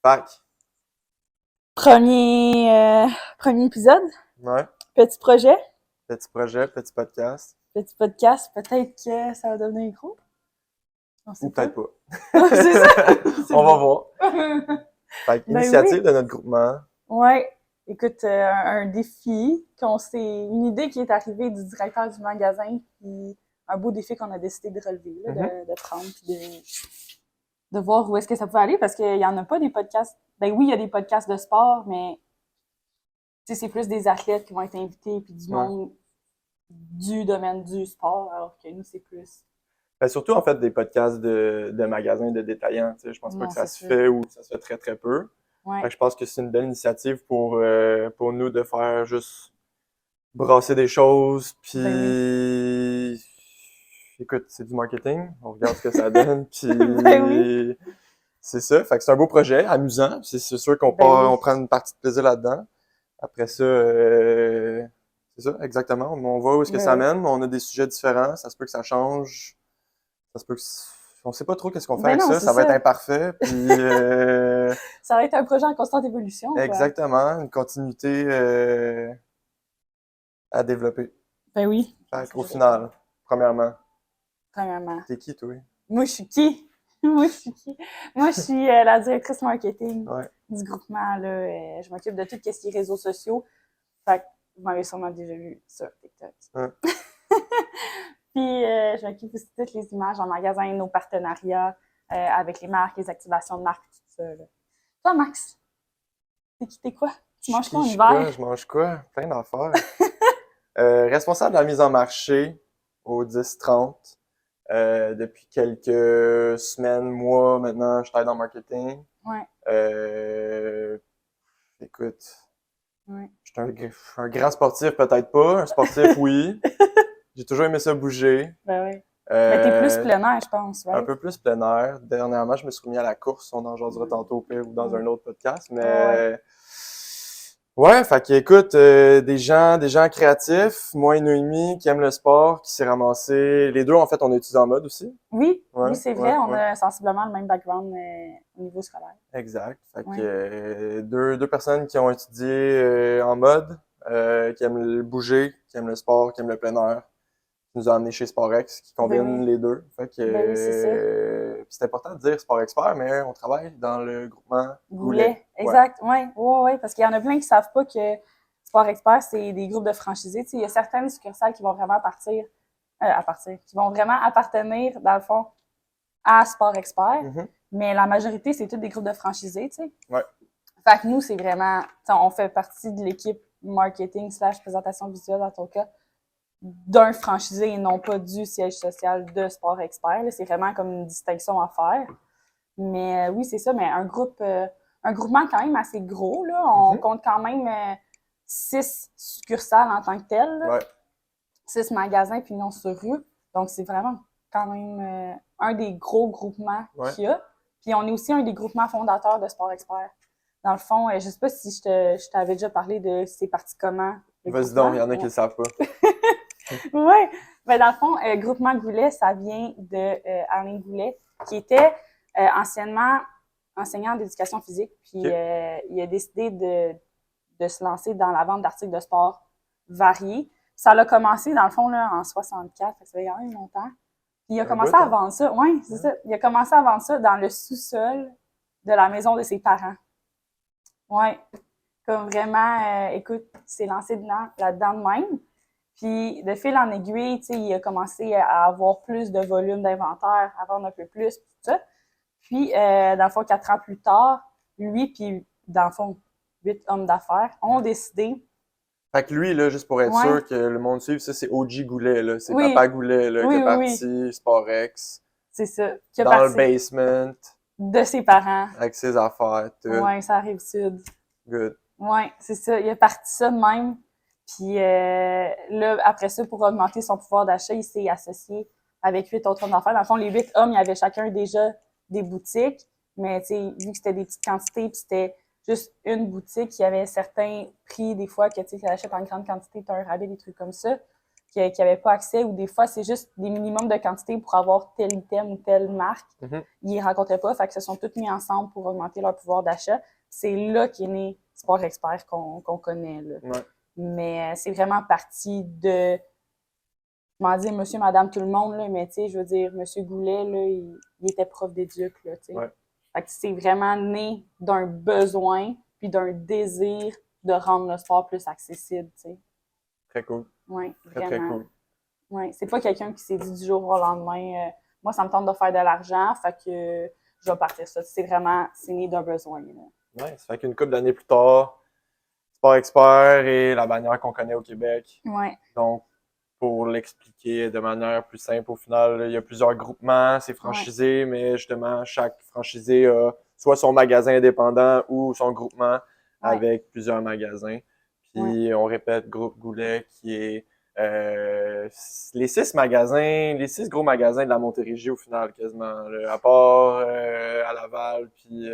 Fait que, Premier épisode, ouais, petit projet, petit projet, petit podcast, petit podcast. Peut-être que ça va devenir gros. On sait ou pas. peut-être pas. C'est ça! C'est On va bon. voir. Fait que, Ben initiative oui. de notre groupement. Ouais. Écoute, un défi, une idée qui est arrivée du directeur du magasin, puis un beau défi qu'on a décidé de relever, là, de prendre, puis de voir où est-ce que ça peut aller, parce qu'il y en a pas des podcasts. Ben oui, il y a des podcasts de sport, mais tu sais, c'est plus des athlètes qui vont être invités, puis du Ouais. monde du domaine du sport, alors que nous, c'est plus... Ben, surtout, en fait, des podcasts de magasins de détaillants. Tu sais, je pense pas Non, que ça c'est se ça. fait ou ça se fait très, très peu. Fait Ouais. que je pense que c'est une belle initiative pour nous de faire juste brasser des choses, puis... Ben oui. Écoute, c'est du marketing. On regarde ce que ça donne, puis... Ben oui. C'est ça. Fait que c'est un beau projet, amusant. C'est sûr qu'on Ben oui. on prend une partie de plaisir là-dedans. Après ça, c'est ça, exactement. On voit où est-ce que ça Ben oui. mène. On a des sujets différents. Ça se peut que ça change. Ça se peut que... On sait pas trop qu'est-ce qu'on fait Ben avec non, ça. c'est Ça va être ça. imparfait. Puis, Ça va être un projet en constante évolution, quoi. exactement, une continuité à développer. Ben oui. Fait qu'au final, premièrement, Premièrement. t'es qui, toi? Moi, je suis qui? Moi, je suis qui? Moi, je suis la directrice marketing Ouais. du groupement, là. Je m'occupe de tout ce qui est réseaux sociaux. Fait que vous m'avez sûrement déjà vu sur TikTok. Ouais. Puis, je m'occupe aussi de toutes les images en magasin, nos partenariats avec les marques, les activations de marques, tout ça, là. Toi, Max, t'es quoi? Tu manges quoi en hiver? Je mange quoi? Plein d'affaires. Responsable de la mise en marché au 10-30. Depuis quelques semaines, mois maintenant, je travaille dans le marketing. Ouais, Écoute, ouais. je suis un grand sportif, peut-être pas. Un sportif, oui. J'ai toujours aimé ça bouger. Ben oui. Mais t'es plus Euh, plein air, je pense, un right? peu plus plein air. Dernièrement, je me suis remis à la course. On en jasera tantôt au pire ou dans un autre podcast. Ouais. Mais ouais, fait que écoute, des gens créatifs, moi et Noémie, qui aiment le sport, qui s'est ramassé. Les deux, en fait, on est étudiants en mode aussi. Oui, Ouais, oui, c'est ouais, vrai, on ouais. a sensiblement le même background au niveau scolaire. Exact. Fait que Ouais. deux personnes qui ont étudié en mode, qui aiment le bouger, qui aiment le sport, qui aiment le plein air, qui nous ont amené chez SportX, qui Ben combinent oui, les deux. Fait que ben oui, c'est ça. puis c'est important de dire Sport Expert, mais on travaille dans le groupement Goulet. Goulet, Ouais. exact, ouais, parce qu'il y en a plein qui savent pas que Sport Expert, c'est des groupes de franchisés. Tu sais, il y a certaines succursales qui vont vraiment qui vont vraiment appartenir, dans le fond, à Sport Expert, Mhm. mais la majorité, c'est tous des groupes de franchisés, tu sais. Ouais. Fait que nous, c'est vraiment, on fait partie de l'équipe marketing / présentation visuelle, dans ton cas, d'un franchisé et non pas du siège social de Sport Expert. C'est vraiment comme une distinction à faire. Mais oui, c'est ça, mais un groupement quand même assez gros, là. On compte quand même 6 succursales en tant que tel, là. Ouais. 6 magasins puis non sur rue. Donc, c'est vraiment quand même un des gros groupements Ouais. qu'il y a. Puis, on est aussi un des groupements fondateurs de Sport Expert. Dans le fond, je sais pas si je t'avais déjà parlé de c'est parti comment. Vas-y donc, il y en a qui le savent pas. Ouais. Ben, dans le fond, Groupement Goulet, ça vient de Alain Goulet, qui était anciennement enseignant d'éducation physique. Puis Ok. il a décidé de se lancer dans la vente d'articles de sport variés. Ça a commencé, dans le fond, là, en 64, ça fait quand même longtemps. Puis il a commencé à vendre ça. Oui, c'est ça. Il a commencé à vendre ça dans le sous-sol de la maison de ses parents. Ouais. Comme vraiment, écoute, il s'est lancé là-dedans de même. Puis, de fil en aiguille, tu sais, il a commencé à avoir plus de volume d'inventaire, à vendre un peu plus, tout ça. Puis, dans le fond, 4 ans plus tard, lui, puis, dans le fond, 8 hommes d'affaires ont décidé. Fait que lui, là, juste pour être Ouais. sûr que le monde suive, ça, c'est OG Goulet, là. C'est Oui. Papa Goulet, là, qui est Oui. parti, SportX, C'est ça. Qui est dans le parti basement, de ses parents. avec ses affaires, tout. Ouais, ça arrive sud. Good. Ouais, c'est ça. Il est parti ça de même. Puis là, après ça, pour augmenter son pouvoir d'achat, il s'est associé avec 8 autres hommes d'affaires. Dans le fond, les 8 hommes, ils avaient chacun déjà des boutiques. Mais tu sais, vu que c'était des petites quantités, puis c'était juste une boutique, il y avait certains prix, des fois, que tu sais, achètes en grande quantité, tu as un rabais, des trucs comme ça, qui n'avaient pas accès, ou des fois, c'est juste des minimums de quantité pour avoir tel item ou telle marque. Ils ne rencontraient pas, fait qu'ils se sont tous mis ensemble pour augmenter leur pouvoir d'achat. C'est là qu'est né Sport Expert qu'on connaît, là. Ouais. Mais c'est vraiment parti de, comment dire, monsieur, madame, tout le monde, là, mais tu sais, je veux dire, monsieur Goulet, là, il était prof d'éduc, là, tu sais. Ouais. Fait que c'est vraiment né d'un besoin puis d'un désir de rendre le sport plus accessible, tu sais. Très cool. Oui, Très, vraiment. très cool. Ouais, c'est pas quelqu'un qui s'est dit du jour au lendemain, moi, ça me tente de faire de l'argent, fait que je vais partir ça. C'est né d'un besoin, là. Ouais, ça fait qu'une couple d'années plus tard, Sport Expert est la bannière qu'on connaît au Québec. Ouais. Donc, pour l'expliquer de manière plus simple, au final, il y a plusieurs groupements, c'est franchisé, mais justement, chaque franchisé a soit son magasin indépendant ou son groupement avec plusieurs magasins. Puis, on répète, Groupe Goulet, qui est les 6 gros magasins de la Montérégie, au final, quasiment, là, à part à Laval, puis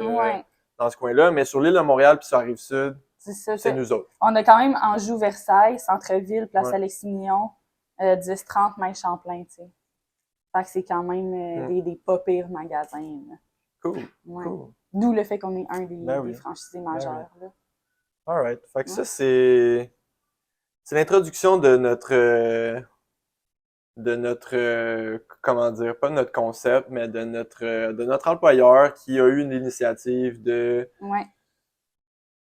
dans ce coin-là. Mais sur l'île de Montréal, puis sur la Rive-Sud, c'est nous autres. On a quand même Anjou-Versailles, Centre-Ville, Place Alexis-Mignon, 10-30, même Champlain, tu sais. Fait que c'est quand même des pas pires magasins, là. Cool, Ouais. cool. D'où le fait qu'on est un des franchisés majeurs, là. Alright. Fait que ça, c'est l'introduction de notre comment dire, pas notre concept, mais de notre employeur qui a eu une initiative de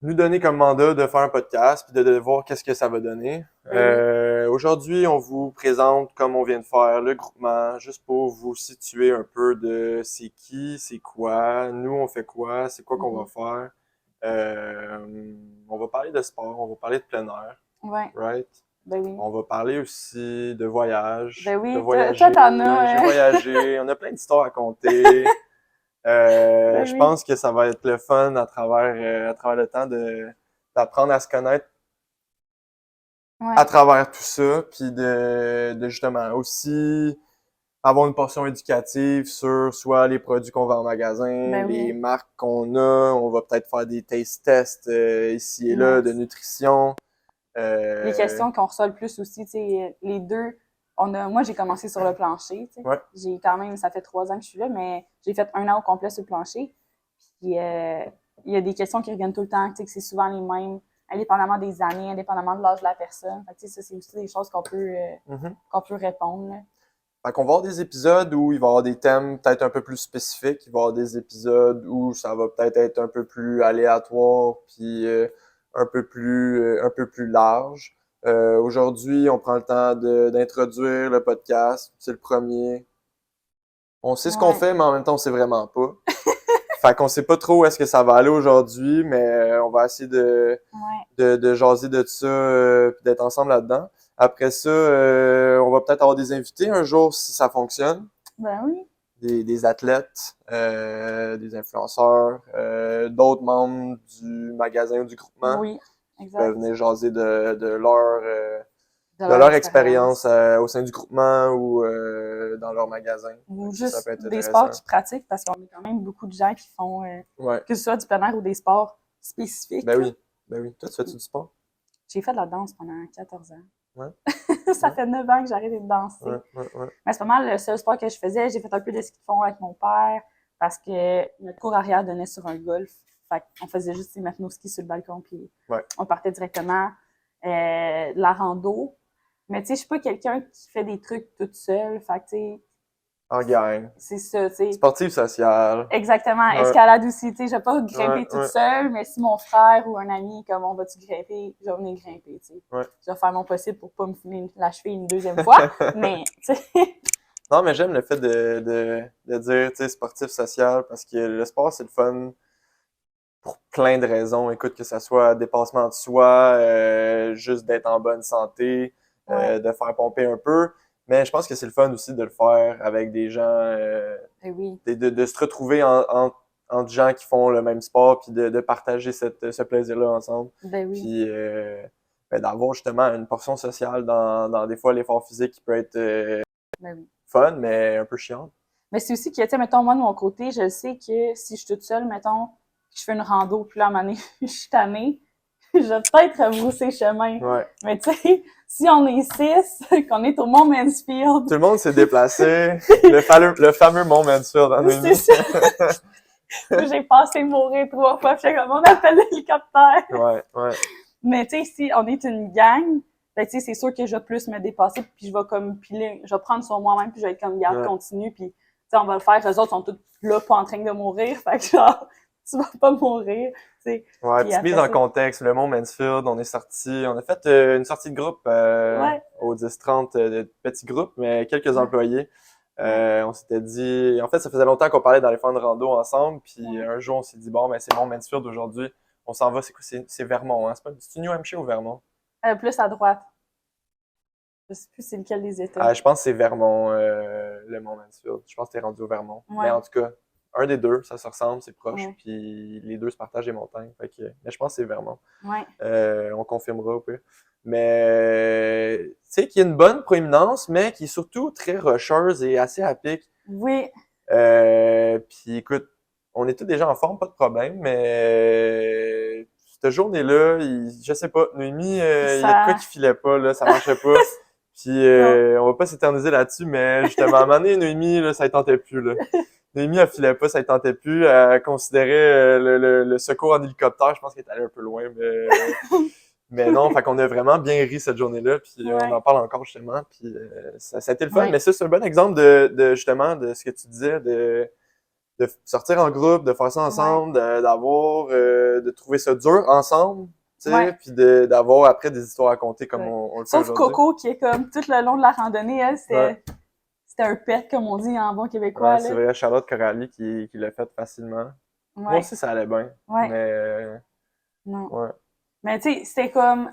nous donner comme mandat de faire un podcast puis de voir qu'est-ce que ça va donner. Aujourd'hui, on vous présente, comme on vient de faire, le groupement, juste pour vous situer un peu de c'est qui, c'est quoi, nous on fait quoi, c'est quoi qu'on va faire. On va parler de sport, on va parler de plein air, right? Ben oui. On va parler aussi de voyage, ben oui. de voyager. Toi, t'en as, J'ai voyagé, on a plein d'histoires à compter. Je pense que ça va être le fun à travers le temps d'apprendre à se connaître à travers tout ça, puis de justement aussi avoir une portion éducative sur soit les produits qu'on vend en magasin, les marques qu'on a, on va peut-être faire des taste tests ici et là de nutrition. Les questions qu'on reçoit le plus aussi, tu sais, les deux, moi j'ai commencé sur le plancher, tu sais. J'ai quand même, ça fait 3 ans que je suis là, mais j'ai fait 1 an au complet sur le plancher. Puis il y a des questions qui reviennent tout le temps, tu sais, que c'est souvent les mêmes, indépendamment des années, indépendamment de l'âge de la personne. Fait que, tu sais, ça, c'est aussi des choses qu'on peut répondre, là. Fait qu'on va avoir des épisodes où il va y avoir des thèmes peut-être un peu plus spécifiques, il va y avoir des épisodes où ça va peut-être être un peu plus aléatoire, puis un peu plus large. Aujourd'hui, on prend le temps d'introduire le podcast, c'est le premier. On sait ce qu'on fait, mais en même temps, on sait vraiment pas. Fait qu'on sait pas trop où est-ce que ça va aller aujourd'hui, mais on va essayer de jaser de ça puis d'être ensemble là-dedans. Après ça, on va peut-être avoir des invités un jour si ça fonctionne. Ben oui. Des athlètes, des influenceurs, d'autres membres du magasin ou du groupement. Oui, exact. Qui peuvent venir jaser de leur expérience au sein du groupement ou dans leur magasin. Ou juste des sports qu'ils pratiquent, parce qu'on a quand même beaucoup de gens qui font, que ce soit du plein air ou des sports spécifiques. Ben oui. Toi, tu fais-tu du sport? J'ai fait de la danse pendant 14 ans. Ouais. Ça fait 9 ans que j'arrête de danser. Mais c'est pas mal le seul sport que je faisais. J'ai fait un peu de ski de fond avec mon père parce que notre cour arrière donnait sur un golf. Fait qu'on faisait juste mettre nos skis sur le balcon puis on partait directement. La rando. Mais tu sais, je suis pas quelqu'un qui fait des trucs toute seule. Fait que tu sais... En gang. C'est ça, tu sais. Sportive sociale. Exactement. Escalade aussi, tu sais. Je vais pas grimper toute seule, mais si mon frère ou un ami, comme on va-tu grimper, je vais venir grimper, tu sais. Je vais faire mon possible pour pas me filer la cheville une 2e fois, mais tu sais... Non, mais j'aime le fait de dire, tu sais, sportif social, parce que le sport, c'est le fun pour plein de raisons. Écoute, que ça soit dépassement de soi, juste d'être en bonne santé, de faire pomper un peu. Mais je pense que c'est le fun aussi de le faire avec des gens, de se retrouver entre gens qui font le même sport, puis de partager ce plaisir-là ensemble. Puis d'avoir justement une portion sociale dans des fois l'effort physique qui peut être fun, mais un peu chiant. Mais c'est aussi que, tu sais, mettons, moi de mon côté, je sais que si je suis toute seule, mettons, je fais une rando, puis là, à un moment donné, je suis tannée, je vais peut-être rebrousser chemin. Mais tu sais, si on est 6, qu'on est au Mont Mansfield. Tout le monde s'est déplacé. le fameux Mont Mansfield en C'est ça. J'ai passé mourir 3 fois, puis j'étais comme, on appelle l'hélicoptère. Ouais. Mais tu sais, si on est une gang, ben tu sais, c'est sûr que je vais plus me dépasser, puis je vais comme piler, je vais prendre sur moi-même, puis je vais être comme, garde, continue, puis tu sais, on va le faire. Les autres sont tous là, pas en train de mourir, fait que genre, tu vas pas mourir, tu sais. Ouais, petite mise en contexte, le Mont Mansfield, on a fait une sortie de groupe au 10-30 de petits groupes, mais quelques employés. On s'était dit, en fait, ça faisait longtemps qu'on parlait d'aller faire une rando ensemble, puis un jour, on s'est dit, bon, ben c'est Mont Mansfield aujourd'hui, on s'en va, c'est quoi, c'est Vermont, hein? C'est New Hampshire ou Vermont? Plus à droite. Je sais plus c'est lequel des États. Je pense que c'est Vermont, le Mont Mansfield. Je pense que t'es rendu au Vermont. Ouais. Mais en tout cas, un des deux, ça se ressemble, c'est proche, Ouais. puis les deux se partagent les montagnes. Fait que, mais je pense que c'est Vermont. Ouais. On confirmera au pire. Mais tu sais qu'il y a une bonne proéminence, mais qui est surtout très rocheuse et assez à pic. Oui. Puis écoute, on est tous déjà en forme, pas de problème, mais cette journée-là, je sais pas, Noémie, il y a de quoi qui filait pas, là, ça marchait pas. Puis on va pas s'éterniser là-dessus, mais justement, à un moment donné, Noémie, là, ça ne tentait plus, là. Noémie, elle filait pas, ça ne tentait plus. Elle considérait le secours en hélicoptère, je pense qu'elle est allée un peu loin, mais non, fait qu'on a vraiment bien ri cette journée-là, puis on en parle encore justement, puis ça a été le fun. Mais ça, c'est un bon exemple de justement de ce que tu disais, de sortir en groupe, de faire ça ensemble, de trouver ça dur ensemble, tu sais, puis d'avoir après des histoires à raconter comme on le fait Sauf aujourd'hui. Coco, qui est comme tout le long de la randonnée, elle, c'était un pet, comme on dit en bon québécois. Ouais, c'est vrai, Charlotte Coralie qui l'a fait facilement. Ouais. Moi aussi, ça allait bien. Ouais. Mais non. Ouais. Mais tu sais, c'était comme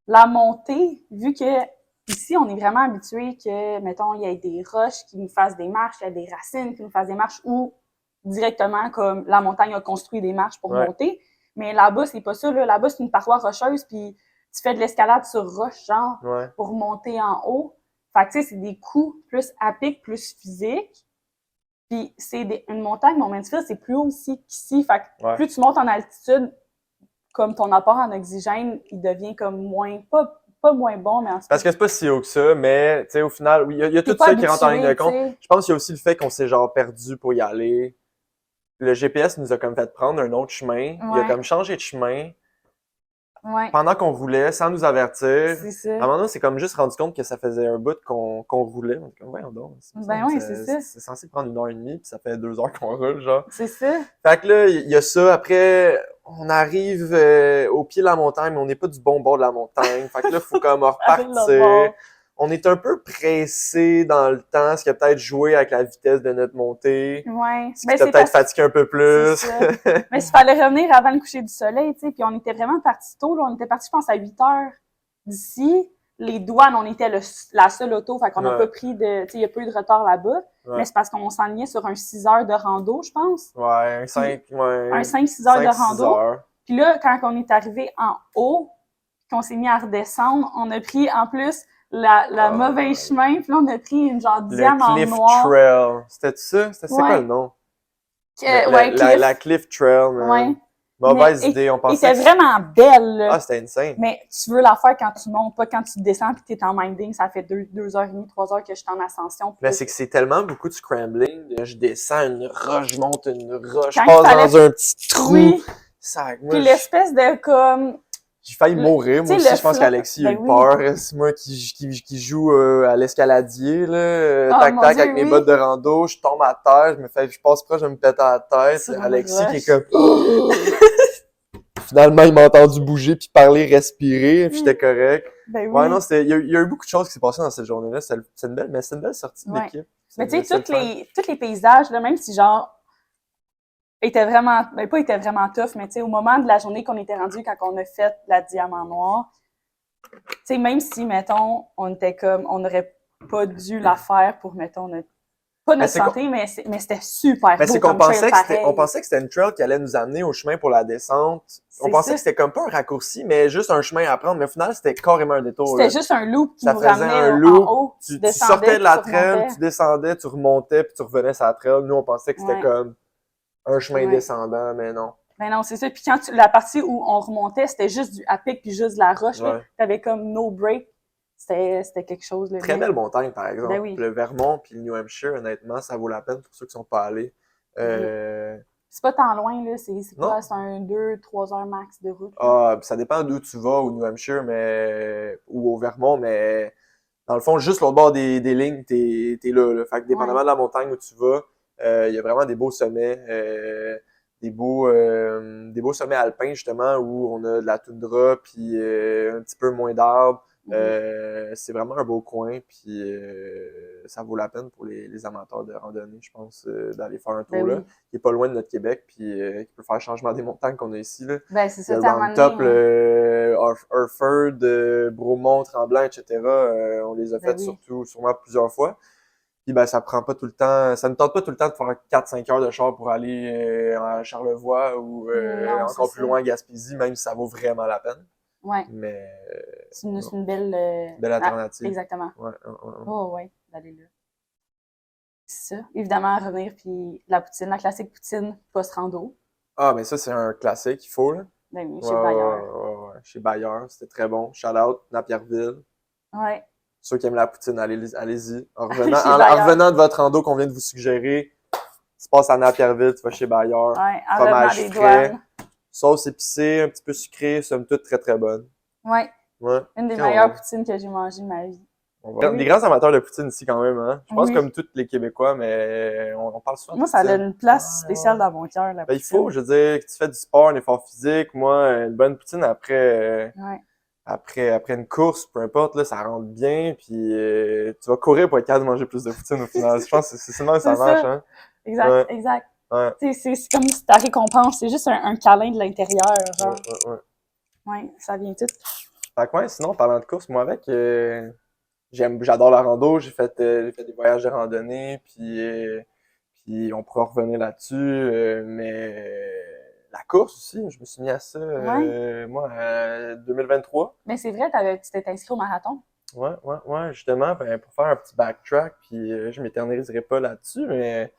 la montée, vu que ici, on est vraiment habitué que, mettons, il y ait des roches qui nous fassent des marches, il y a des racines qui nous fassent des marches, ou directement, comme la montagne a construit des marches pour monter. Mais là-bas, c'est pas ça, là. Là-bas, c'est une paroi rocheuse, puis tu fais de l'escalade sur roche, genre, pour monter en haut. Fait que, tu sais, c'est des coups plus à pic, plus physiques. Puis c'est une montagne, Mont Mansfield, c'est plus haut aussi qu'ici. Fait que plus tu montes en altitude, comme ton apport en oxygène, il devient comme moins, pas moins bon, mais en parce que c'est pas si haut que ça, mais tu sais, au final, oui, il y a tout ça qui rentre en ligne de compte. Je pense qu'il y a aussi le fait qu'on s'est genre perdu pour y aller. Le GPS nous a comme fait prendre un autre chemin. Il a comme changé de chemin. Pendant qu'on roulait, sans nous avertir. C'est ça. À un moment donné, c'est comme juste rendu compte que ça faisait un bout qu'on roulait. On est comme, voyons donc. C'est ça. C'est censé prendre 1h30, puis ça fait 2 heures qu'on roule, genre. C'est ça. Fait que là, il y a ça. Après, on arrive au pied de la montagne, mais on n'est pas du bon bord de la montagne. Fait que là, il faut comme repartir. On est un peu pressé dans le temps, ce qui a peut-être joué avec la vitesse de notre montée. Ouais. Ce qui t'a peut-être fatigué un peu plus. Mais il fallait revenir avant le coucher du soleil, tu sais. Puis on était vraiment partis tôt, là. On était partis, je pense, à 8 heures d'ici. Les douanes, on était la seule auto. Fait qu'on n'a pas pris de, tu sais, il n'y a pas eu de retard là-bas. Mais c'est parce qu'on s'enlignait sur un 6 heures de rando, je pense. Ouais, un 5-6 heures de rando. Puis là, quand on est arrivé en haut, qu'on s'est mis à redescendre, on a pris, en plus, la mauvaise chemin, puis là, on a pris une genre diamant Cliff noir. Trail. C'était ça? C'était quoi le nom? La Cliff Trail, man. Mauvaise idée, on pensait. C'était vraiment belle, là. Ah, c'était insane. Mais tu veux la faire quand tu montes, pas quand tu descends puis t'es en minding. Ça fait 2h30, 3 heures que je suis en ascension. Mais c'est que c'est tellement beaucoup de scrambling. Je descends une roche, je monte une roche, je passe dans un petit trou. Oui. Moi, puis l'espèce de comme... J'ai failli mourir, moi aussi, je pense qu'Alexis a eu peur. C'est moi qui joue à l'escaladier, là, tac-tac, avec mes bottes de rando, je tombe à terre, je passe proche de me péter à la tête. Alexis qui est comme... Finalement, il m'a entendu bouger, puis parler, respirer, puis j'étais correct. Ouais, non, il y a eu beaucoup de choses qui s'est passées dans cette journée-là. C'est une belle sortie de l'équipe. Mais tu sais, tous les paysages, là, même si genre, était vraiment tough, mais tu sais, au moment de la journée qu'on était rendu quand on a fait la diamant noir, tu sais, même si, mettons, on était comme, on n'aurait pas dû la faire pour, mettons, pas notre santé, mais c'était super beau. C'est qu'on pensait que c'était une trail qui allait nous amener au chemin pour la descente. On pensait que c'était comme pas un raccourci, mais juste un chemin à prendre, mais au final, c'était carrément un détour. C'était juste un loop qui nous ramenait en haut. Tu sortais de la trail, tu descendais, tu remontais, puis tu revenais sur la trail. Nous, on pensait que c'était comme un chemin descendant, mais non. Mais non, c'est ça. Puis quand la partie où on remontait, c'était juste du à pic puis juste de la roche. T'avais comme no break. c'était quelque chose. Là, Très belle montagne, par exemple. Ben oui. Le Vermont puis le New Hampshire, honnêtement, ça vaut la peine pour ceux qui sont pas allés. C'est pas tant loin, là. C'est quoi? Non? C'est un 2-3 heures max de route. Ça dépend d'où tu vas, au New Hampshire ou au Vermont, mais dans le fond, juste l'autre bord des lignes, t'es là. Fait que dépendamment Ouais. de la montagne où tu vas, il y a vraiment des beaux sommets, des beaux sommets alpins, justement, où on a de la toundra, puis un petit peu moins d'arbres. C'est vraiment un beau coin, puis ça vaut la peine pour les amateurs de randonnée, je pense, d'aller faire un Ben tour là, oui. qui est pas loin de notre Québec, puis qui peut faire changement des montagnes qu'on a ici, là. Ben, c'est Il y ça, a tu sais, le à un Round moment Top, donné, le Hereford, Bromont, Tremblant, etc. On les a ben faites oui. sûrement plusieurs fois. Puis ben, ça prend pas tout le temps, ça ne tente pas tout le temps de faire 4-5 heures de char pour aller à Charlevoix ou Non, c'est encore plus ça. loin à Gaspésie, même si ça vaut vraiment la peine. Ouais. Mais C'est non, une belle. belle alternative. Exactement. Ouais. Oh, ouais, d'aller là. C'est ça. Évidemment, à revenir, puis la poutine, la classique poutine post-rando. Ah, mais ça, c'est un classique qu'il faut, là. Ben oui, Ouais, chez Bayer. ouais. Chez Bayer, c'était très bon. Shout out, Napierville. Ouais, Ceux qui aiment la poutine, allez-y. chez En Bayer. revenant de votre rando qu'on vient de vous suggérer, tu passes à Napierville, tu vas chez Bayer. Ouais, en revenant Fromage des frais, douanes. sauce épicée, un petit peu sucrée, somme toute très très bonne. Ouais, Ouais. une des Ok, meilleures poutines que j'ai mangées de ma vie. Ben Des oui. grands amateurs de poutine ici quand même, hein. Je pense Oui. comme tous les Québécois, mais on parle souvent de Moi, ça a poutine. une place spéciale dans mon cœur, la Ben, il faut, poutine. je veux dire, que tu fais du sport, un effort physique. Moi, une bonne poutine Ouais. après une course, peu importe, là, ça rentre bien, puis tu vas courir pour être capable de manger plus de poutine au final. Je pense que c'est sinon ça C'est marche, ça. hein. Exact, Ouais, exact. ouais, Tu sais, c'est comme si ta récompense, c'est juste un câlin de l'intérieur, genre. ouais. Ouais, ça vient tout. Fait que ouais, sinon, parlant de course, moi avec, j'adore la rando, j'ai fait des voyages de randonnée, puis on pourra revenir là-dessus, mais la course aussi, je me suis mis à ça, Ouais. moi, 2023. Mais c'est vrai, tu t'es inscrit au marathon. Ouais, justement, ben, pour faire un petit backtrack, puis je m'éterniserai pas là-dessus, mais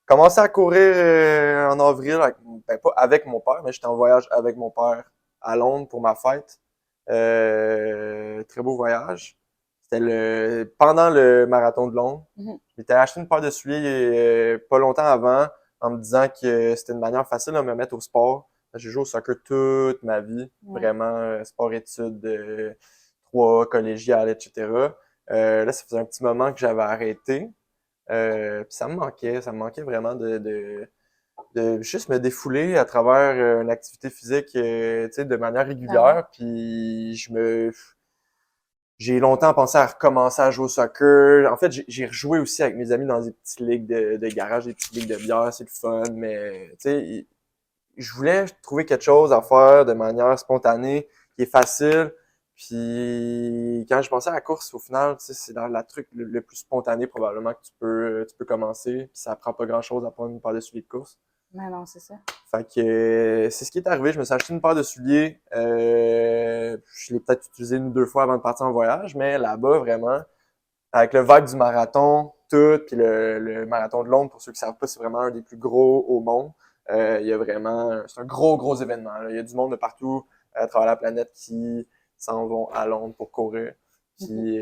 commencé à courir en avril, ben, pas avec mon père, mais j'étais en voyage avec mon père à Londres pour ma fête. Très beau voyage. C'était pendant le marathon de Londres. Mhm. Je m'étais acheté une paire de souliers pas longtemps avant, en me disant que c'était une manière facile de me mettre au sport. J'ai joué au soccer toute ma vie, Ouais. vraiment sport-études, 3 collégiales, etc. Là, ça faisait un petit moment que j'avais arrêté. Puis ça me manquait vraiment de juste me défouler à travers une activité physique, tu sais, de manière Ben ouais. régulière. Puis j'ai longtemps pensé à recommencer à jouer au soccer. En fait, j'ai rejoué aussi avec mes amis dans des petites ligues de garage, des petites ligues de bière, c'est le fun. Mais tu sais, je voulais trouver quelque chose à faire de manière spontanée, qui est facile. Puis quand je pensais à la course, au final, tu sais, c'est dans la truc le plus spontané probablement que tu peux commencer. Puis ça prend pas grand-chose à prendre une paire de souliers de course. Mais non, c'est ça. Fait que c'est ce qui est arrivé. Je me suis acheté une paire de souliers. Je l'ai peut-être utilisé une ou deux fois avant de partir en voyage, mais là-bas, vraiment, avec le vibe du marathon, tout, puis le marathon de Londres, pour ceux qui ne savent pas, c'est vraiment un des plus gros au monde. Il y a vraiment, c'est un gros événement, là. Il y a du monde de partout à travers la planète qui s'en vont à Londres pour courir. Puis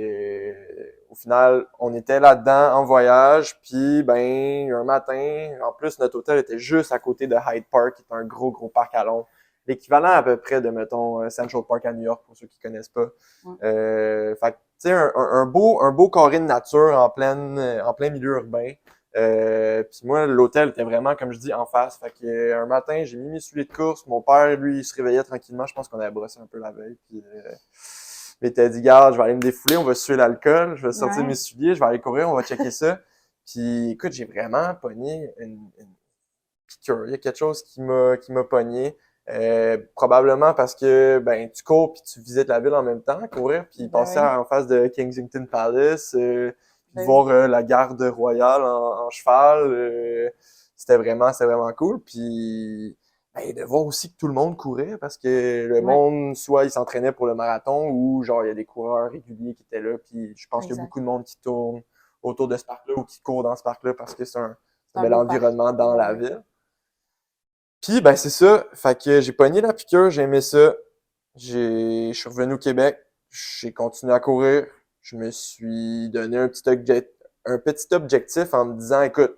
au final, on était là-dedans en voyage, puis ben un matin, en plus notre hôtel était juste à côté de Hyde Park, qui est un gros parc à Londres, l'équivalent à peu près de mettons Central Park à New York pour ceux qui connaissent pas. Ouais. Fait que, tu sais, un beau carré de nature en plein milieu urbain. Puis moi, l'hôtel était vraiment, comme je dis, en face. Fait que un matin, j'ai mis mes souliers de course. Mon père, lui, il se réveillait tranquillement. Je pense qu'on avait brossé un peu la veille. Puis il m'était dit, garde, je vais aller me défouler, on va suer l'alcool, je vais sortir mes Ouais. souliers, je vais aller courir, on va checker ça. Puis écoute, j'ai vraiment pogné une piqûre. Il y a quelque chose qui m'a pogné. Probablement parce que ben tu cours puis tu visites la ville en même temps, courir puis Ben passer oui. en face de Kensington Palace, puis Ben oui. voir la garde royale en cheval, c'était vraiment cool. Puis ben, de voir aussi que tout le monde courait parce que le Ouais. monde soit il s'entraînait pour le marathon ou genre il y a des coureurs réguliers qui étaient là. Puis je pense qu'il y a Exact. beaucoup de monde qui tourne autour de ce parc-là ou qui court dans ce parc-là parce que c'est C'est un un bel beau parc. environnement dans Ben la oui. ville. Puis ben c'est ça, fait que j'ai pogné la piqûre, j'ai aimé ça. Je suis revenu au Québec, j'ai continué à courir. je me suis donné un petit objectif en me disant, écoute,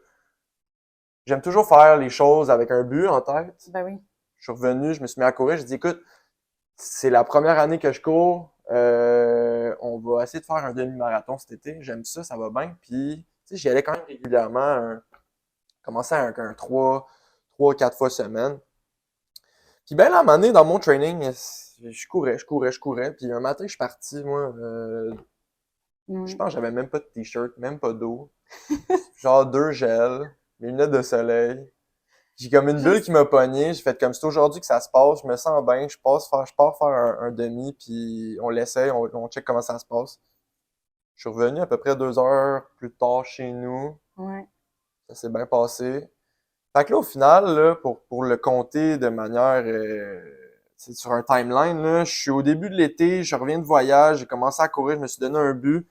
j'aime toujours faire les choses avec un but en tête. Ben oui. Je suis revenu, je me suis mis à courir, j'ai dit, écoute, c'est la première année que je cours, on va essayer de faire un demi-marathon cet été, j'aime ça, ça va bien. Puis, tu sais, j'y allais quand même régulièrement, commençais avec un 3-4 fois semaine. Puis ben là, à un moment donné, dans mon training, je courais. Puis un matin, je suis parti, moi, je pense que j'avais même pas de t-shirt, même pas d'eau. Genre 2 gels, mes lunettes de soleil. J'ai comme une bulle qui m'a pogné. J'ai fait comme c'est aujourd'hui que ça se passe. Je me sens bien. Je pars faire un demi, puis on l'essaye, on check comment ça se passe. Je suis revenu à peu près 2 heures plus tard chez nous. Ouais. Ça s'est bien passé. Fait que là, au final, là, pour le compter de manière c'est sur un timeline, là, je suis au début de l'été, je reviens de voyage, j'ai commencé à courir, je me suis donné un but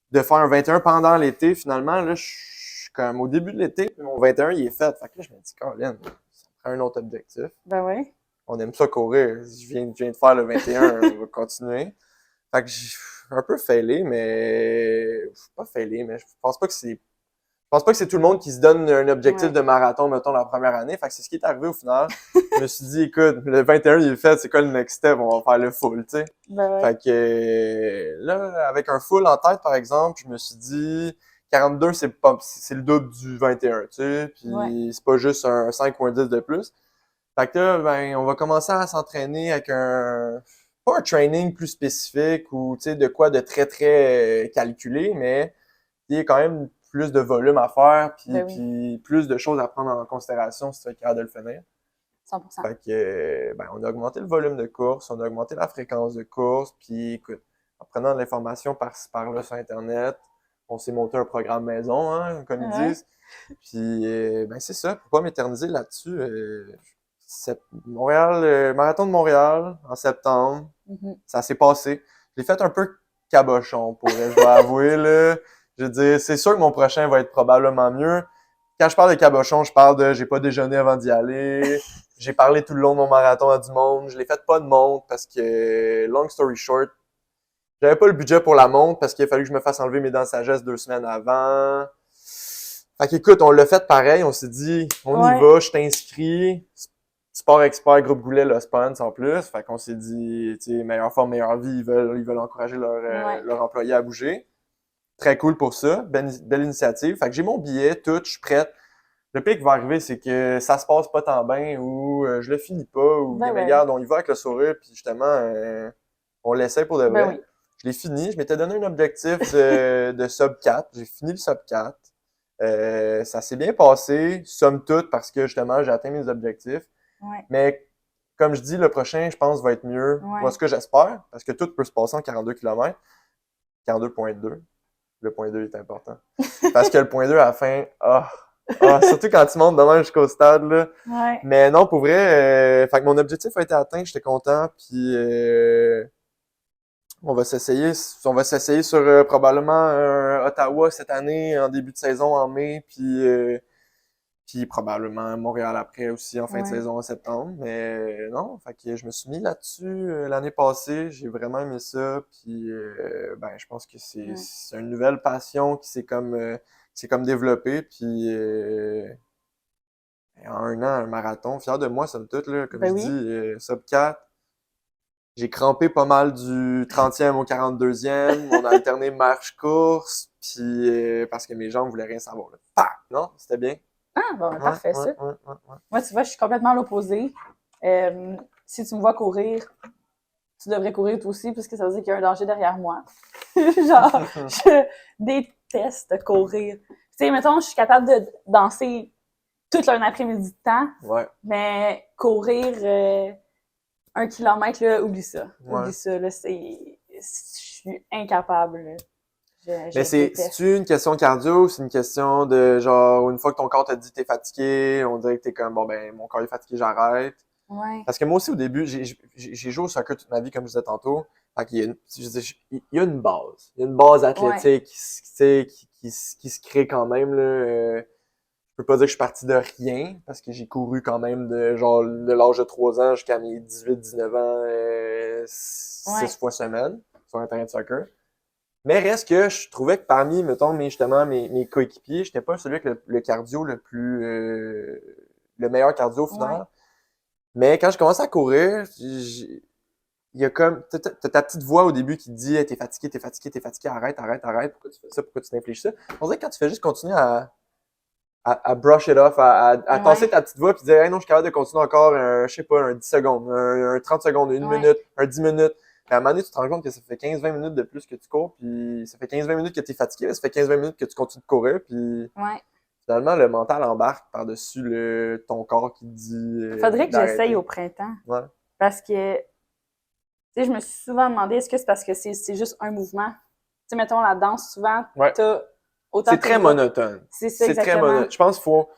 de faire un 21 pendant l'été. Finalement, là, je suis comme au début de l'été, puis mon 21, il est fait. Fait que là, je me dis, Colin, ça prend un autre objectif. Ben oui. On aime ça courir. Je viens de faire le 21, on va continuer. Fait que j'ai un peu failé, mais pas failé, mais je pense pas que c'est tout le monde qui se donne un objectif de marathon, mettons, la première année. Fait que c'est ce qui est arrivé au final. Je me suis dit, écoute, le 21 il est fait, c'est quoi le next step? On va faire le full, tu sais. Ben Fait que là, avec un full en tête, par exemple, je me suis dit 42, c'est le double du 21, tu sais. Puis c'est pas juste un 5 ou un 10 de plus. Fait que là, ben, on va commencer à s'entraîner avec pas un training plus spécifique ou, tu sais, de quoi de très, très calculé, mais il y a quand même plus de volume à faire, puis plus de choses à prendre en considération si tu es capable de le finir. 100%. Fait que, ben, on a augmenté le volume de course, on a augmenté la fréquence de course, puis écoute, en prenant de l'information par-ci par-là sur Internet, on s'est monté un programme maison, hein, comme ils disent. Puis, ben, c'est ça, pour pas m'éterniser là-dessus, Marathon de Montréal, en septembre, ça s'est passé. J'ai fait un peu cabochon, je dois avouer, là. Je veux dire, c'est sûr que mon prochain va être probablement mieux. Quand je parle de cabochon, je parle de j'ai pas déjeuné avant d'y aller. J'ai parlé tout le long de mon marathon à du monde. Je l'ai fait pas de montre parce que, long story short, j'avais pas le budget pour la montre parce qu'il a fallu que je me fasse enlever mes dents de sagesse 2 semaines avant. Fait qu'écoute, on l'a fait pareil. On s'est dit, on y va, je t'inscris. Sport Expert, Groupe Goulet, le sponsor en plus. Fait qu'on s'est dit, tu sais, meilleure forme, meilleure vie, ils veulent encourager leurs employés à bouger. Très cool pour ça. Belle initiative. Fait que j'ai mon billet, tout, je suis prête. Le pire qui va arriver, c'est que ça se passe pas tant bien ou je le finis pas ou mais regarde, on y va avec le sourire puis justement on l'essaie pour de vrai. Oui. Je l'ai fini. Je m'étais donné un objectif de sub 4. J'ai fini le sub 4. Ça s'est bien passé, somme toute, parce que justement, j'ai atteint mes objectifs. Mais comme je dis, le prochain, je pense, va être mieux. Moi, ce que j'espère, parce que tout peut se passer en 42 km. 42,2. Le point 2 est important. Parce que le point 2 à la fin, surtout quand tu montes demain jusqu'au stade, là. Mais non, pour vrai, fait que mon objectif a été atteint, j'étais content, puis on va s'essayer sur probablement Ottawa cette année, en début de saison, en mai, puis probablement Montréal après aussi, en fin de saison, en septembre. Mais non, fait que je me suis mis là-dessus l'année passée, j'ai vraiment aimé ça, puis ben, je pense que c'est une nouvelle passion qui s'est comme développée, puis en un an, un marathon, fier de moi, somme toute, là, comme je dis, sub 4. J'ai crampé pas mal du 30e au 42e. On a alterné marche-course, puis parce que mes jambes voulaient rien savoir. Là. Non, c'était bien. Ah, bon, parfait, ça. Moi, tu vois, je suis complètement à l'opposé. Si tu me vois courir, tu devrais courir toi aussi, parce que ça veut dire qu'il y a un danger derrière moi. Genre, je déteste courir. Tu sais, mettons, je suis capable de danser toute un après-midi de temps, mais courir 1 kilomètre, là, oublie ça. Oublie ça, là, je suis incapable, là. Mais c'est-tu une question cardio ou c'est une question de genre, une fois que ton corps t'a dit que t'es fatigué, on dirait que t'es comme, bon ben, mon corps est fatigué, j'arrête. Parce que moi aussi, au début, j'ai joué au soccer toute ma vie, comme je disais tantôt. Fait qu'il y a une base. Il y a une base athlétique qui se crée quand même, là. Je peux pas dire que je suis parti de rien, parce que j'ai couru quand même de l'âge de 3 ans jusqu'à mes 18-19 ans, 6 fois semaine, sur un terrain de soccer. Mais reste que je trouvais que parmi, mettons, mes coéquipiers, j'étais pas celui avec le cardio le meilleur cardio au Ouais. final. Mais quand je commençais à courir, il y a comme, t'as ta petite voix au début qui te dit, hey, t'es fatigué, arrête, pourquoi tu fais ça, pourquoi tu t'infliges ça? On dirait que quand tu fais juste continuer à brush it off, à tasser Ouais. ta petite voix puis dire, hey, non, je suis capable de continuer encore je sais pas, un 10 secondes, un 30 secondes, une Ouais. minute, un 10 minutes. Puis à un moment donné, tu te rends compte que ça fait 15-20 minutes de plus que tu cours, puis ça fait 15-20 minutes que tu es fatigué, ça fait 15-20 minutes que tu continues de courir, puis Ouais. finalement, le mental embarque par-dessus ton corps qui te dit Faudrait que j'essaye d'arrêter. au printemps. Ouais. Parce que, tu sais, je me suis souvent demandé, est-ce que c'est parce que c'est juste un mouvement? Tu sais, mettons, la danse, souvent, Ouais. t'as autant C'est tes très bras. monotone. C'est ça, C'est très exactement. monotone. Je pense qu'il faut.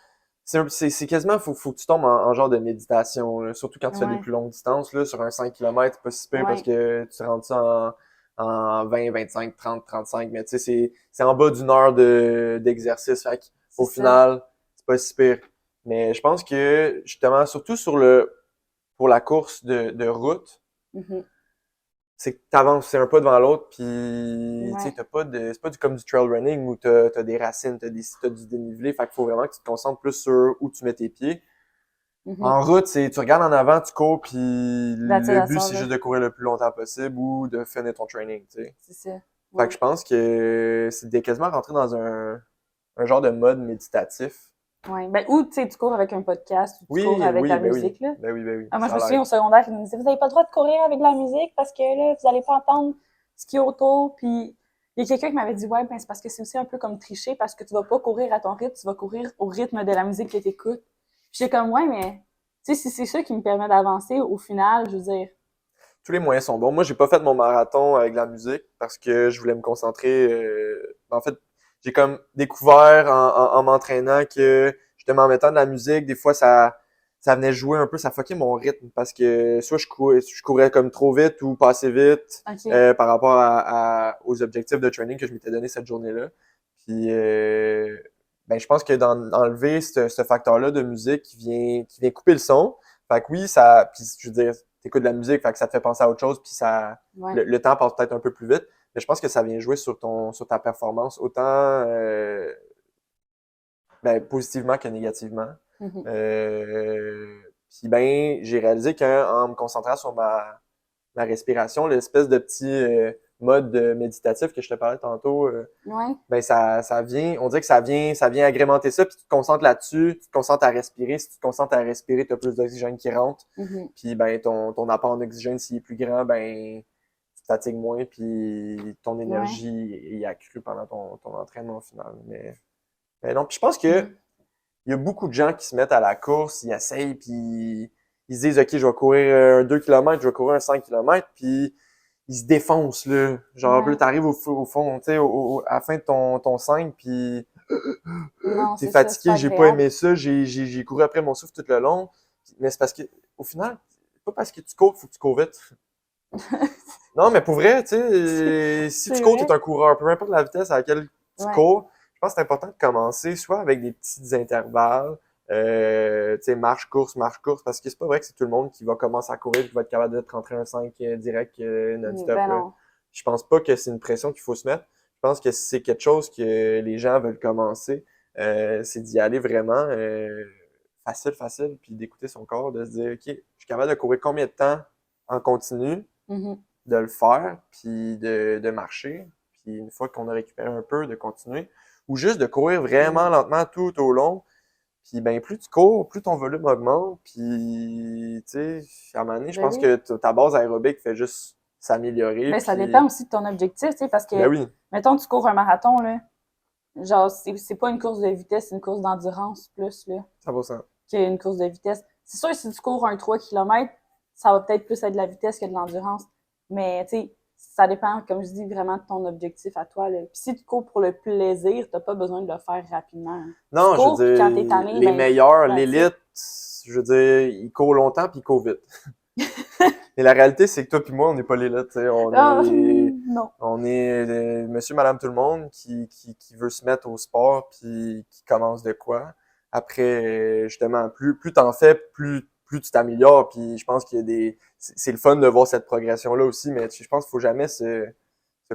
C'est quasiment, faut que tu tombes en genre de méditation, là. Surtout quand tu fais des Ouais. plus longues distances, là, sur un 5 km, c'est pas si pire parce Ouais. que tu rentres ça en 20, 25, 30, 35, mais tu sais, c'est en bas d'une heure d'exercice. Fait C'est au ça. final, c'est pas si pire. Mais je pense que, justement, surtout pour la course de route, Mhm. c'est que t'avances, c'est un pas devant l'autre, puis tu sais, Ouais. c'est pas comme du trail running où t'as des racines, t'as du dénivelé, fait qu'il faut vraiment que tu te concentres plus sur où tu mets tes pieds. Mhm. En route, tu regardes en avant, tu cours, puis That's it, le that's but all, c'est là. juste de courir le plus longtemps possible ou de finir ton training, tu sais. C'est ça. Fait que Ouais. je pense que c'est quasiment rentrer dans un genre de mode méditatif. Ouais. Ben, ou, tu sais, tu cours avec un podcast ou tu cours Oui, avec oui, la musique, là. ben oui, Ah, moi, je ça me souviens au l'aide. secondaire, ils me disaient, vous n'avez pas le droit de courir avec de la musique parce que là, vous n'allez pas entendre ce qui est autour. Puis, il y a quelqu'un qui m'avait dit, ouais, ben, c'est parce que c'est aussi un peu comme tricher parce que tu vas pas courir à ton rythme, tu vas courir au rythme de la musique que tu écoutes. Puis, j'étais comme, ouais, mais, tu sais, si c'est ça qui me permet d'avancer, au final, je veux dire, Tous les moyens sont bons. Moi, j'ai pas fait mon marathon avec la musique parce que je voulais me concentrer. En fait, j'ai comme découvert en m'entraînant que justement en mettant de la musique, des fois ça venait jouer un peu, ça fuckait mon rythme parce que soit je courais comme trop vite ou pas assez vite OK, par rapport aux objectifs de training que je m'étais donné cette journée-là. Puis ben je pense que d'enlever ce facteur-là de musique qui vient couper le son. Fait que oui, puis je veux dire, t'écoutes de la musique, fait que ça te fait penser à autre chose, puis ouais. le temps passe peut-être un peu plus vite. Mais je pense que ça vient jouer sur ta performance, autant ben, positivement que négativement. Mhm. Euh, Puis ben, j'ai réalisé qu'en me concentrant sur ma respiration, l'espèce de petit mode méditatif que je te parlais tantôt, Ouais. ben ça vient, on dirait que ça vient agrémenter ça, puis tu te concentres là-dessus, tu te concentres à respirer. Si tu te concentres à respirer, tu as plus d'oxygène qui rentre. Mhm. Puis ben ton apport en oxygène, s'il est plus grand, ben tu te fatigues moins, puis ton Ouais. énergie est accrue pendant ton entraînement au final. Mais non, puis je pense que Mhm. il y a beaucoup de gens qui se mettent à la course, ils essayent, puis ils se disent, OK, je vais courir un 2 km, je vais courir un 5 km, puis ils se défoncent, là. Genre, là, Ouais. t'arrives au fond, tu sais, à la fin de ton 5, puis Non, t'es c'est ça, c'est fatigué, pas j'ai pas agréable. aimé ça, j'ai couru après mon souffle tout le long. Mais c'est parce que, au final, c'est pas parce que tu cours qu'il faut que tu cours vite. Non, mais pour vrai, tu sais, si tu C'est cours, t'es vrai. un coureur, peu importe la vitesse à laquelle tu Ouais. cours, je pense que c'est important de commencer soit avec des petits intervalles, tu sais, marche, course, parce que c'est pas vrai que c'est tout le monde qui va commencer à courir et qui va être capable de rentrer un 5 direct non-stop, Ben là. non. Je pense pas que c'est une pression qu'il faut se mettre. Je pense que c'est quelque chose que les gens veulent commencer, c'est d'y aller vraiment facile, puis d'écouter son corps, de se dire, OK, je suis capable de courir combien de temps en continu, Mhm. de le faire, puis de marcher, puis une fois qu'on a récupéré un peu, de continuer, ou juste de courir vraiment Ouais. lentement tout au long, puis ben plus tu cours, plus ton volume augmente, puis tu sais, à un moment donné, je Ben pense oui. que ta base aérobique fait juste s'améliorer, Ben, ça dépend puis aussi de ton objectif, tu sais, parce que, ben oui, mettons, tu cours un marathon, là. Genre, c'est pas une course de vitesse, c'est une course d'endurance plus, là, 100%. qu'une course de vitesse. C'est sûr, si tu cours un 3 km, ça va peut-être plus être de la vitesse que de l'endurance. Mais, tu sais, ça dépend, comme je dis, vraiment de ton objectif à toi, là. Puis si tu cours pour le plaisir, t'as pas besoin de le faire rapidement, hein. Tu Non, je veux cours, puis quand t'es dire, tanné, les ben, meilleurs, that's it. l'élite, je veux dire, ils courent longtemps puis ils courent vite. Mais la réalité, c'est que toi puis moi, on n'est pas l'élite, tu sais, Ah, non. on est monsieur, madame, tout le monde qui veut se mettre au sport puis qui commence de quoi. Après, justement, plus t'en fais, plus tu t'améliores. Puis je pense qu'il y a c'est le fun de voir cette progression-là aussi, mais je pense qu'il faut jamais se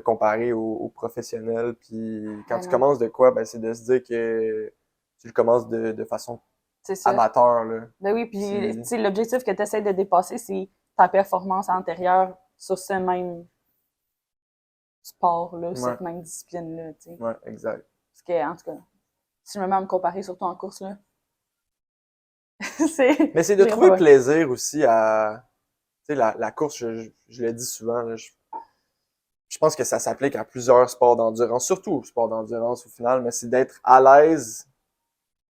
te comparer aux professionnels. Puis quand Ben tu non. commences de quoi, ben c'est de se dire que tu le commences de façon C'est ça. amateur, là. Ben oui, puis Puis- tu sais, l'objectif que tu essaies de dépasser, c'est ta performance antérieure sur ce même sport-là, Ouais, cette même discipline-là, tu sais. ouais, exact. Parce que, en tout cas, si je me mets à me comparer, surtout en course, là, c'est... Mais c'est de j'irai trouver pas bien. plaisir aussi à... Tu sais, la course, je le dis souvent, là, je pense que ça s'applique à plusieurs sports d'endurance, surtout aux sports d'endurance au final, mais c'est d'être à l'aise,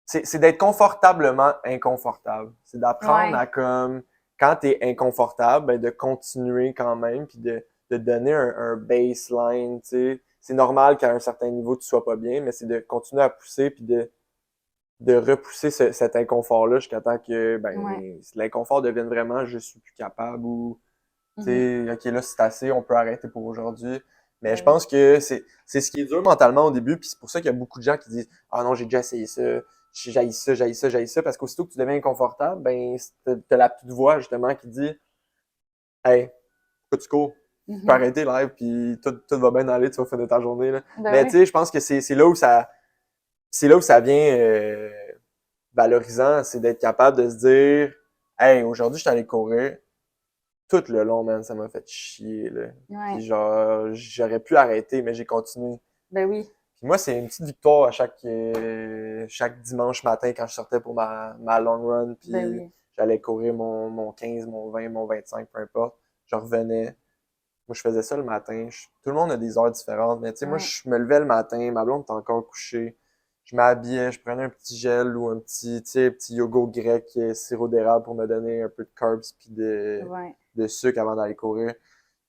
c'est d'être confortablement inconfortable. C'est d'apprendre Ouais. à comme, quand t'es inconfortable, ben de continuer quand même, puis de donner un baseline, tu sais. C'est normal qu'à un certain niveau, tu sois pas bien, mais c'est de continuer à pousser, puis de repousser cet inconfort-là jusqu'à temps que Ouais. l'inconfort devienne vraiment je suis plus capable ou tu Mhm. sais, ok là c'est assez, on peut arrêter pour aujourd'hui. Mais Ben je oui. pense que c'est ce qui est dur mentalement au début, puis c'est pour ça qu'il y a beaucoup de gens qui disent ah non j'ai déjà essayé ça, j'haïs ça, j'haïs ça, j'haïs ça, parce qu'aussitôt que tu deviens inconfortable, ben t'as la petite voix justement qui dit hey pourquoi tu cours, tu peux Mhm. arrêter live puis tout va bien aller, tu vas finir ta journée là. Ben Mais tu oui. sais je pense que c'est là où ça vient valorisant, c'est d'être capable de se dire hey, aujourd'hui, je suis allé courir. Tout le long, man, ça m'a fait chier, là. Ouais. Puis genre, j'aurais pu arrêter, mais j'ai continué. Ben oui. Puis moi, c'est une petite victoire à chaque dimanche matin quand je sortais pour ma long run. Ben Puis oui. j'allais courir mon 15, mon 20, mon 25, peu importe. Je revenais. Moi, je faisais ça le matin. Tout le monde a des heures différentes, mais tu sais, moi, Ouais. je me levais le matin, ma blonde était encore couchée. Je m'habillais, je prenais un petit gel ou un petit, tu sais, petit yogourt grec sirop d'érable pour me donner un peu de carbs puis Ouais. de sucre avant d'aller courir.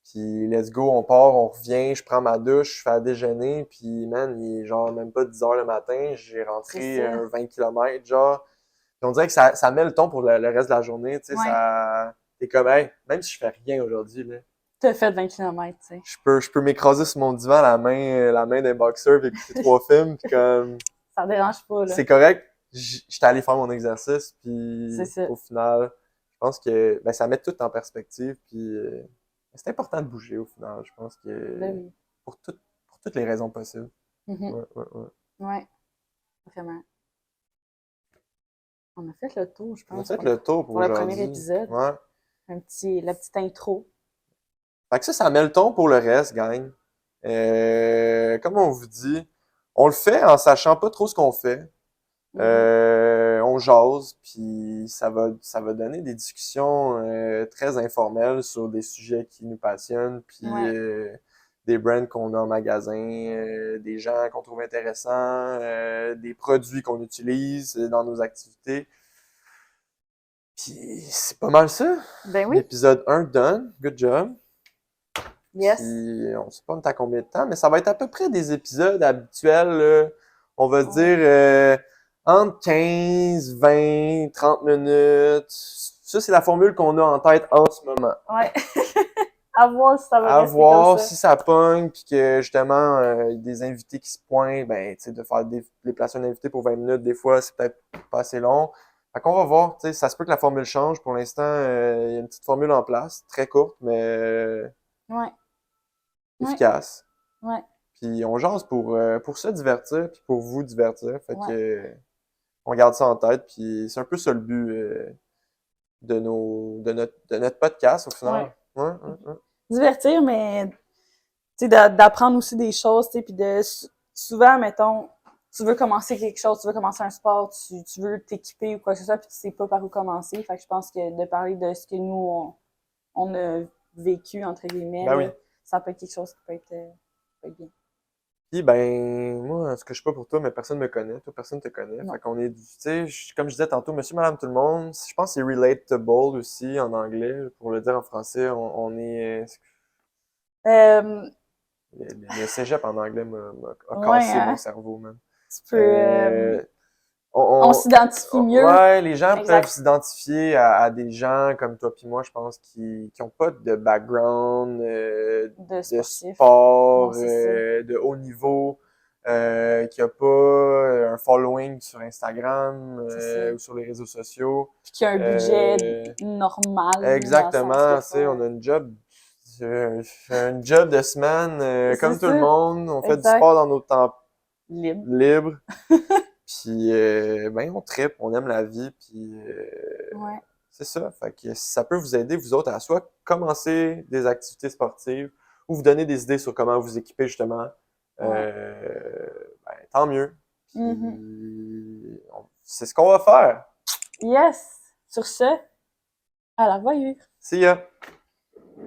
Puis let's go, on part, on revient, je prends ma douche, je fais à déjeuner, puis man, il est genre même pas 10 heures le matin, j'ai C'est rentré ça. 20 km, genre. Puis on dirait que ça met le ton pour le reste de la journée, tu sais, Ouais. t'es comme, hey, même si je fais rien aujourd'hui, là, T'as fait 20 km, tu sais. je peux m'écraser sur mon divan la main d'un boxeur puis écouter 3 films puis comme Ça dérange pas, là. c'est correct. J'étais allé faire mon exercice C'est puis ça. au final, je pense que ben, ça met tout en perspective puis c'est important de bouger au final. Je pense Ben que oui. pour tout, pour toutes les raisons possibles. Mhm. Ouais, ouais, ouais. Ouais. Vraiment. On a fait le tour, je On a pense, fait le tour pour pour le premier aujourd'hui. épisode. Ouais. La petite intro. Fait que ça met le ton pour le reste, gang. Comme on vous dit, on le fait en sachant pas trop ce qu'on fait. Mhm. On jase, puis ça va donner des discussions très informelles sur des sujets qui nous passionnent, puis Ouais. des brands qu'on a en magasin, des gens qu'on trouve intéressants, des produits qu'on utilise dans nos activités. Puis c'est pas mal ça. Ben oui. L'épisode 1 done. Good job. Yes. Puis on sait pas on est à combien de temps, mais ça va être à peu près des épisodes habituels. On va se dire Ouais. entre 15, 20, 30 minutes. Ça, c'est la formule qu'on a en tête en ce moment. Ouais. À voir si ça va À rester comme voir ça. si ça pogne, puis que justement, il y a des invités qui se pointent, ben, tu sais, de faire des places d'un invité pour 20 minutes, des fois, c'est peut-être pas assez long. Fait qu'on va voir, tu sais, ça se peut que la formule change. Pour l'instant, il y a une petite formule en place, très courte, mais Ouais. Ouais. efficace. Ouais. Puis on jase pour se divertir, puis pour vous divertir. Fait que Ouais. on garde ça en tête, puis c'est un peu ça le but de notre podcast au Ouais. final. Ouais, ouais, ouais. Divertir, mais tu sais, d'apprendre aussi des choses, tu sais, puis souvent, mettons, tu veux commencer quelque chose, tu veux commencer un sport, tu veux t'équiper ou quoi que ce soit, puis tu sais pas par où commencer. Fait que je pense que de parler de ce que nous, on a vécu, entre guillemets, Ben oui. là, ça peut être quelque chose qui peut être bien. Puis ben, moi, ce que je sais pas pour toi, mais personne me connaît, toi, personne te connaît. Non. Fait qu'on est, tu sais, comme je disais tantôt, monsieur, madame, tout le monde. Je pense que c'est relatable aussi en anglais, pour le dire en français. On est, Euh, le cégep en anglais a ouais, cassé mon hein, cerveau, man. tu peux, Euh, on on, s'identifie mieux. ouais, les gens peuvent Exact. s'identifier à des gens comme toi puis moi, je pense, qui ont pas de background De de sportif. Non, sport c'est ça. de haut niveau, qui a pas un following sur Instagram C'est ça. ou sur les réseaux sociaux. Puis qu'il y a un budget Euh, normal, là, dans le sens que exactement, c'est tu sais, pas. on a une job J'ai un job de semaine, C'est comme tout ça. le monde. On fait du Exact. sport dans nos temps Libre. libres. Puis, ben, on tripe, on aime la vie. Puis, Ouais. c'est ça. Fait que si ça peut vous aider, vous autres, à soit commencer des activités sportives ou vous donner des idées sur comment vous équiper, justement, Ouais. ben, tant mieux. Mhm. Puis, c'est ce qu'on va faire. Yes! Sur ce, à la revoyure! See ya!